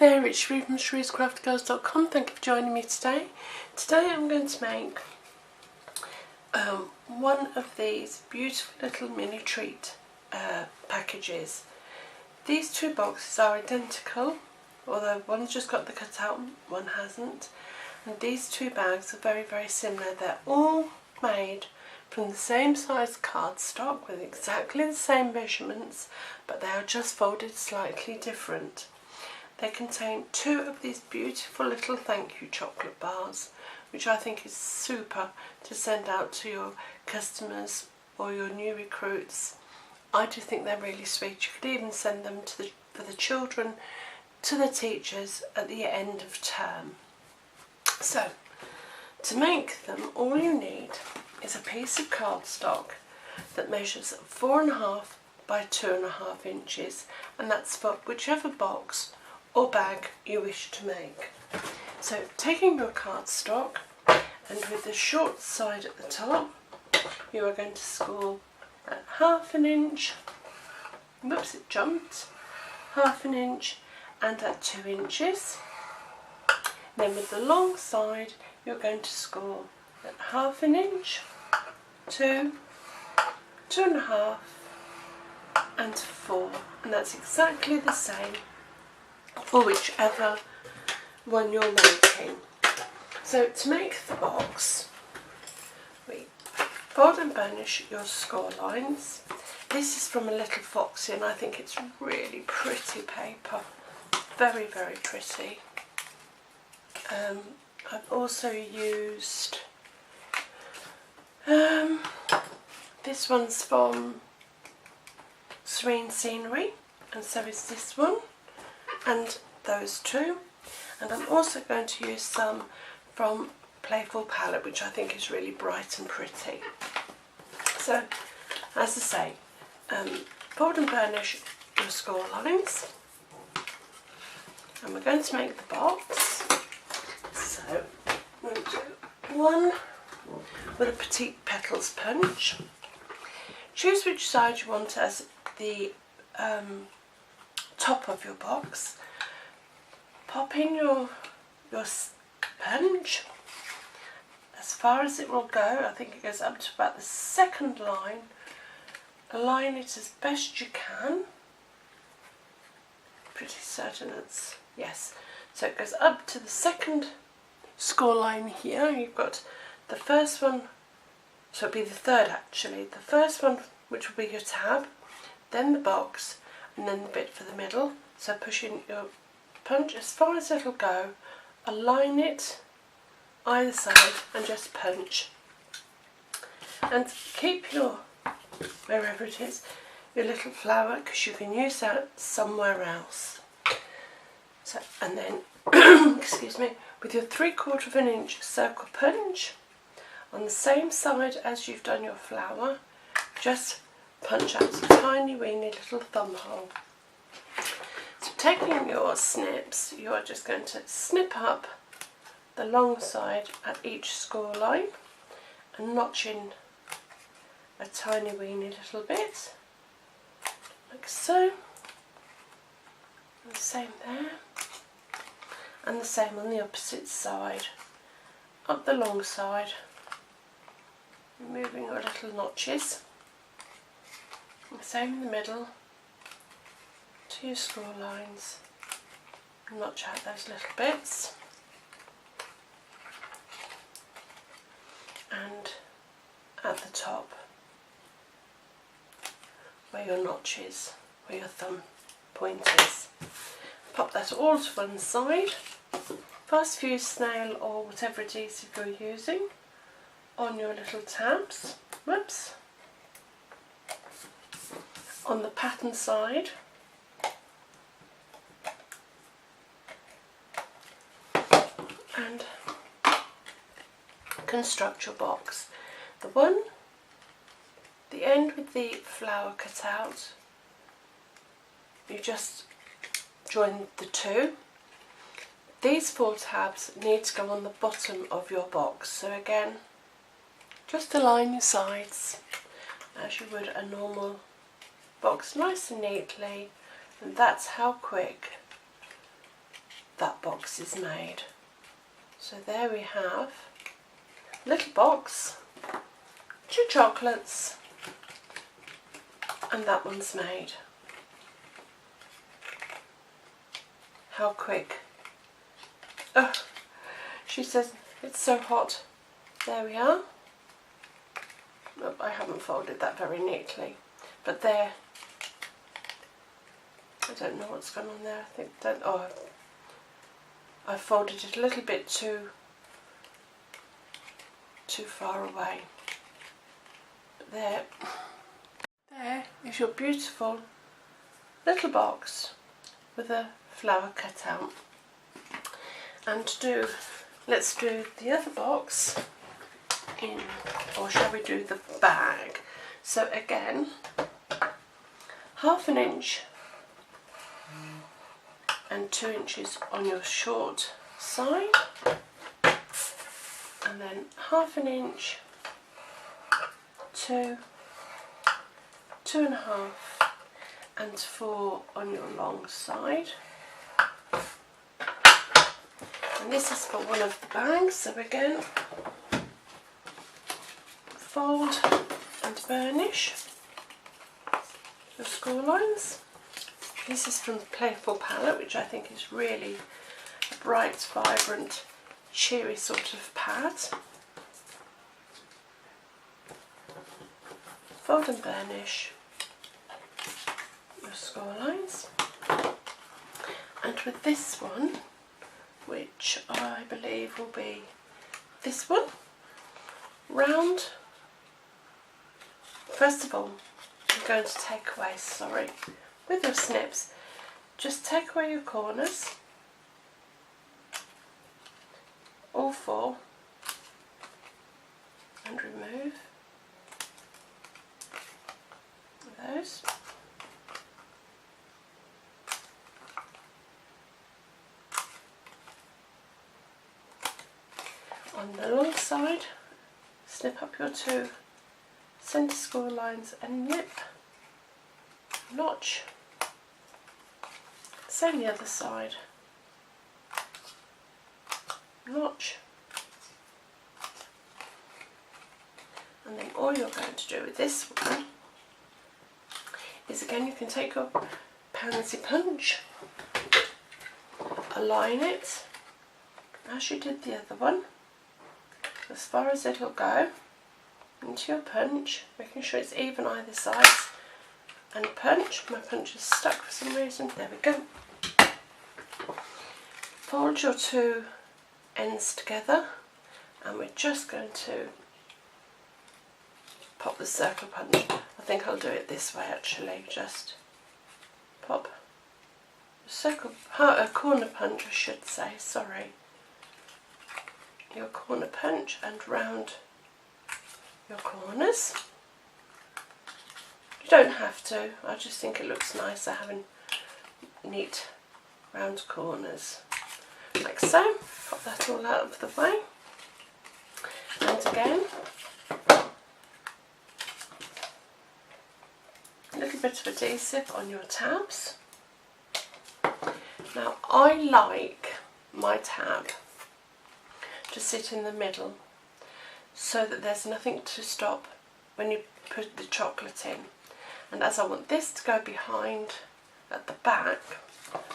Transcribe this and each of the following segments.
there, it's Sheree from Sheree'sCraftGirls.com. Thank you for joining me today. Today I'm going to make one of these beautiful little mini treat packages. These two boxes are identical, although one's just got the cutout, one hasn't. And these two bags are very, very similar. They're all made from the same size cardstock with exactly the same measurements, but they are just folded slightly different. They contain two of these beautiful little thank you chocolate bars, which I think is super to send out to your customers or your new recruits. I do think they're really sweet. You could even send them to for the children to the teachers at the end of term. So, to make them, all you need is a piece of cardstock that measures 4.5 by 2.5 inches, and that's for whichever box or bag you wish to make. So taking your cardstock, and with the short side at the top, you are going to score at 1/2 inch, whoops it jumped, 1/2 inch and at 2 inches. Then with the long side you're going to score at 1/2 inch, 2, 2.5 and 4, and that's exactly the same for whichever one you're making. So to make the box, we fold and burnish your score lines. This is from a Little Foxy and I think it's really pretty paper, very, very pretty. I've also used this one's from Serene Scenery, and so is this one, and those two. And I'm also going to use some from Playful Palette, which I think is really bright and pretty. So, as I say, fold and burnish your score lines, and we're going to make the box. So, we'll do one with a Petite Petals punch. Choose which side you want as the top of your box. Pop in your punch as far as it will go. I think it goes up to about the second line. Align it as best you can. Pretty certain it's, yes. So it goes up to the second score line here. You've got the first one, so it'll be the third actually. The first one, which will be your tab, then the box, and then the bit for the middle. So push in your punch as far as it'll go, align it either side and just punch. And keep your, wherever it is, your little flower, because you can use that somewhere else. So, and then, excuse me, with your 3/4 inch circle punch, on the same side as you've done your flower, just punch out a tiny weeny little thumb hole. So taking your snips, you are just going to snip up the long side at each score line and notch in a tiny weeny little bit, like so. And the same there, and the same on the opposite side, up the long side, removing your little notches. And the same in the middle, to your score lines, notch out those little bits, and at the top where your notch is, where your thumb point is. Pop that all to one side. First fuse snail or whatever adhesive you're using on your little tabs, whoops, on the pattern side, and construct your box. The end with the flower cut out, you just join the two. These 4 tabs need to go on the bottom of your box, so again, just align your sides as you would a normal box, nice and neatly, and that's how quick that box is made. So there we have a little box, 2 chocolates, and that one's made. How quick. Oh, she says it's so hot. There we are. Oh, I haven't folded that very neatly, but there. I don't know what's gone on there. I think that, oh, I folded it a little bit too far away. But there is your beautiful little box with a flower cut out. And let's do the other box in, or shall we do the bag? So again, 1/2 inch and 2 inches on your short side, and then 1/2 inch, 2, 2.5 and 4 on your long side. And this is for one of the bags, so again, fold and burnish your score lines. This is from the Playful palette, which I think is really a bright, vibrant, cheery sort of pad. Fold and burnish your score lines. And with this one, which I believe will be this one, round. First of all, I'm going to take away, with your snips, just take away your corners, all 4, and remove those. On the long side, snip up your 2 centre score lines and nip, notch. Same the other side, notch. And then all you're going to do with this one is, again, you can take your pansy punch, align it as you did the other one, as far as it'll go into your punch, making sure it's even either sides, and punch. My punch is stuck for some reason. There we go. Fold your 2 ends together, and we're just going to pop the circle punch. I think I'll do it this way actually. Just pop a corner punch, I should say. Sorry. Your corner punch and round your corners. You don't have to, I just think it looks nicer having neat round corners, like so. Pop that all out of the way, and again, a little bit of adhesive on your tabs. Now I like my tab to sit in the middle, so that there's nothing to stop when you put the chocolate in. And as I want this to go behind at the back,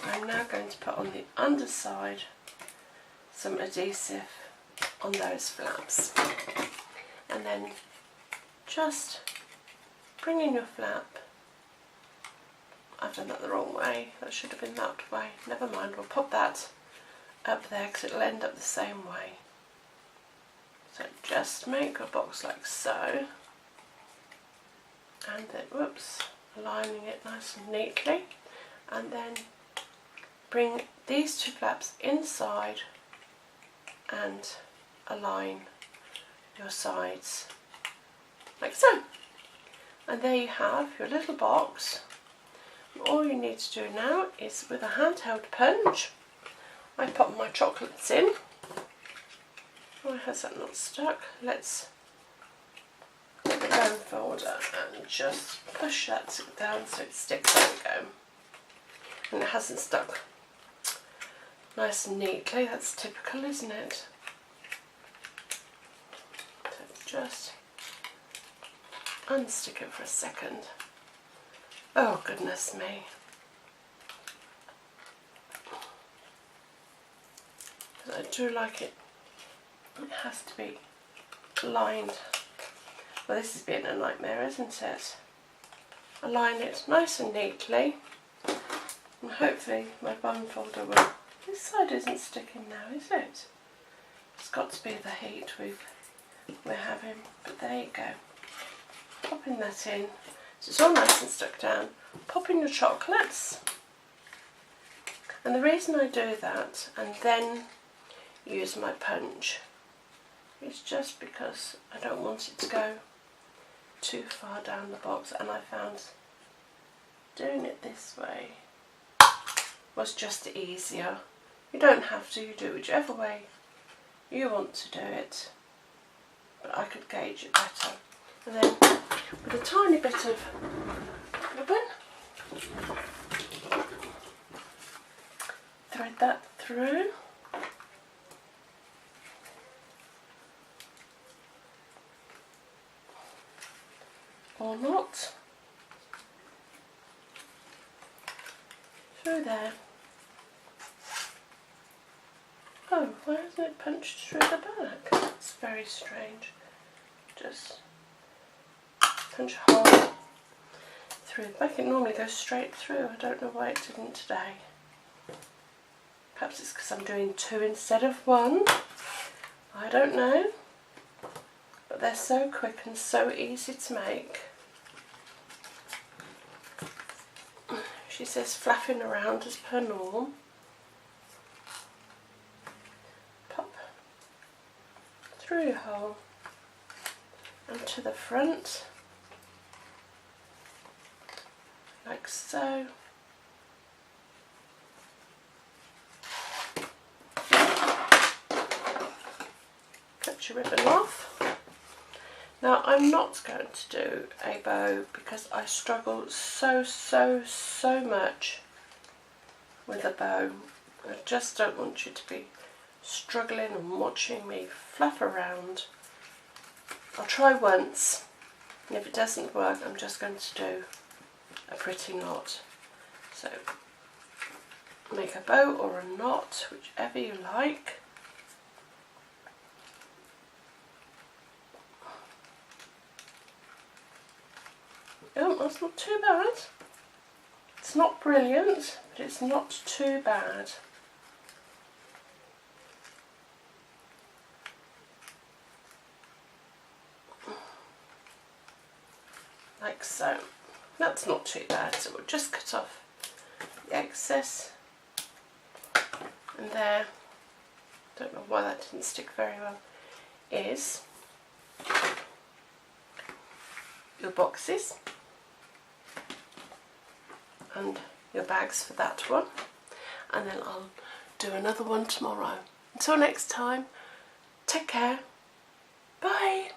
I'm now going to put on the underside some adhesive on those flaps, and then just bring in your flap. I've done that the wrong way, that should have been that way, never mind, we'll pop that up there because it'll end up the same way. So just make a box like so, and then, whoops, aligning it nice and neatly, and then bring these 2 flaps inside and align your sides like so. And there you have your little box. All you need to do now is, with a handheld punch, I pop my chocolates in. Why has that not stuck? Let's get the bone folder and just push that down so it sticks. There we go. And it hasn't stuck. nice and neatly. That's typical, isn't it? So just unstick it for a second. Oh goodness me. I do like it. It has to be lined. Well, this is being a nightmare, isn't it? Align it nice and neatly, and hopefully my bun folder will. This side isn't sticking now, is it? It's got to be the heat we're having. But there you go. Popping that in, so it's all nice and stuck down. Pop in your chocolates, and the reason I do that and then use my punch is just because I don't want it to go too far down the box, and I found doing it this way was just easier. You don't have to, you do whichever way you want to do it, but I could gauge it better. And then with a tiny bit of ribbon, thread that through. Or not. Through there. Oh, why hasn't it punched through the back? That's very strange. Just punch a hole through the back. It normally goes straight through. I don't know why it didn't today. Perhaps it's because I'm doing 2 instead of 1. I don't know. But they're so quick and so easy to make. She says flapping around as per norm. Pop through your hole and to the front, like so. Cut your ribbon off. Now I'm not going to do a bow because I struggle so much with a bow. I just don't want you to be struggling and watching me flap around. I'll try once, and if it doesn't work I'm just going to do a pretty knot. So make a bow or a knot, whichever you like. Oh, that's not too bad. It's not brilliant, but it's not too bad. Like so. That's not too bad, so we'll just cut off the excess. And there, don't know why that didn't stick very well, is your boxes and your bags for that one, and then I'll do another one tomorrow. Until next time, take care, bye.